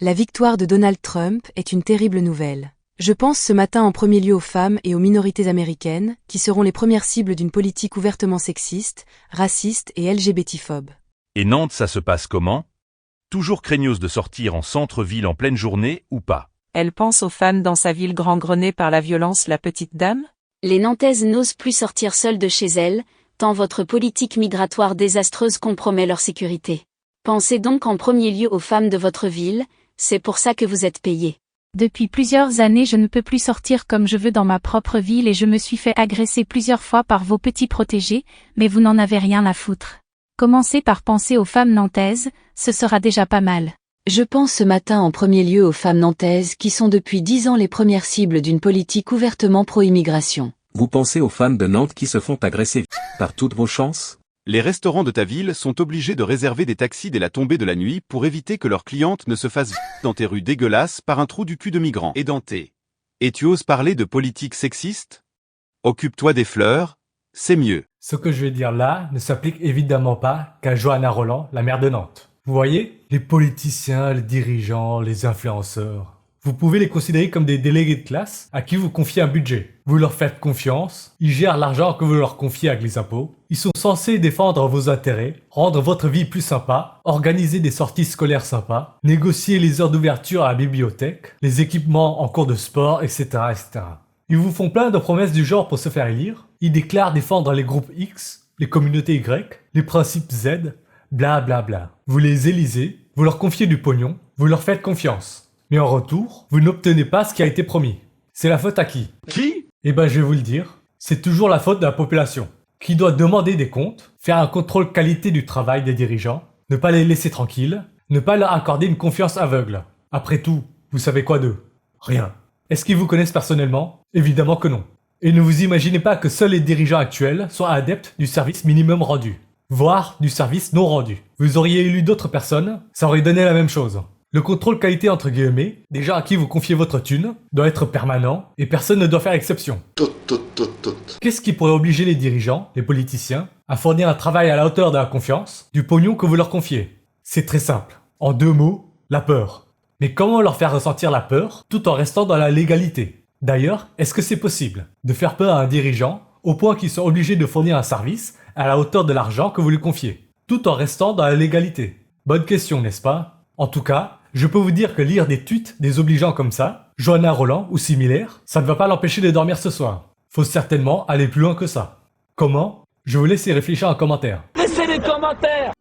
La victoire de Donald Trump est une terrible nouvelle. Je pense ce matin en premier lieu aux femmes et aux minorités américaines, qui seront les premières cibles d'une politique ouvertement sexiste, raciste et LGBTphobe. Et Nantes, ça se passe comment? Toujours craigneuse de sortir en centre-ville en pleine journée ou pas? Elle pense aux femmes dans sa ville gangrenée par la violence, la petite dame? Les Nantaises n'osent plus sortir seules de chez elles, tant votre politique migratoire désastreuse compromet leur sécurité. Pensez donc en premier lieu aux femmes de votre ville, c'est pour ça que vous êtes payés. Depuis plusieurs années, je ne peux plus sortir comme je veux dans ma propre ville et je me suis fait agresser plusieurs fois par vos petits protégés, mais vous n'en avez rien à foutre. Commencez par penser aux femmes nantaises, ce sera déjà pas mal. Je pense ce matin en premier lieu aux femmes nantaises qui sont depuis 10 ans les premières cibles d'une politique ouvertement pro-immigration. Vous pensez aux femmes de Nantes qui se font agresser par toutes vos chances? Les restaurants de ta ville sont obligés de réserver des taxis dès la tombée de la nuit pour éviter que leurs clientes ne se fassent dans tes rues dégueulasses par un trou du cul de migrants édentés. Et tu oses parler de politique sexiste? Occupe-toi des fleurs, c'est mieux. Ce que je vais dire là ne s'applique évidemment pas qu'à Johanna Roland, la maire de Nantes. Vous voyez, les politiciens, les dirigeants, les influenceurs, vous pouvez les considérer comme des délégués de classe à qui vous confiez un budget. Vous leur faites confiance, ils gèrent l'argent que vous leur confiez avec les impôts, ils sont censés défendre vos intérêts, rendre votre vie plus sympa, organiser des sorties scolaires sympas, négocier les heures d'ouverture à la bibliothèque, les équipements en cours de sport, etc., etc. Ils vous font plein de promesses du genre pour se faire élire, ils déclarent défendre les groupes X, les communautés Y, les principes Z, bla bla bla. Vous les élisez, vous leur confiez du pognon, vous leur faites confiance. Mais en retour, vous n'obtenez pas ce qui a été promis. C'est la faute à qui? Qui? Eh ben je vais vous le dire, c'est toujours la faute de la population, qui doit demander des comptes, faire un contrôle qualité du travail des dirigeants, ne pas les laisser tranquilles, ne pas leur accorder une confiance aveugle. Après tout, vous savez quoi d'eux? Rien. Est-ce qu'ils vous connaissent personnellement? Évidemment que non. Et ne vous imaginez pas que seuls les dirigeants actuels sont adeptes du service minimum rendu, voire du service non rendu. Vous auriez élu d'autres personnes, ça aurait donné la même chose. Le contrôle qualité entre guillemets, des gens à qui vous confiez votre thune, doit être permanent et personne ne doit faire exception. Qu'est-ce qui pourrait obliger les dirigeants, les politiciens, à fournir un travail à la hauteur de la confiance, du pognon que vous leur confiez? C'est très simple. En 2 mots, la peur. Mais comment leur faire ressentir la peur tout en restant dans la légalité? D'ailleurs, est-ce que c'est possible de faire peur à un dirigeant au point qu'ils sont obligés de fournir un service à la hauteur de l'argent que vous lui confiez, tout en restant dans la légalité? Bonne question, n'est-ce pas? En tout cas, je peux vous dire que lire des tweets désobligeants comme ça, Johanna Roland ou similaire, ça ne va pas l'empêcher de dormir ce soir. Faut certainement aller plus loin que ça. Comment? Je vous laisse y réfléchir en commentaire. Laissez les commentaires!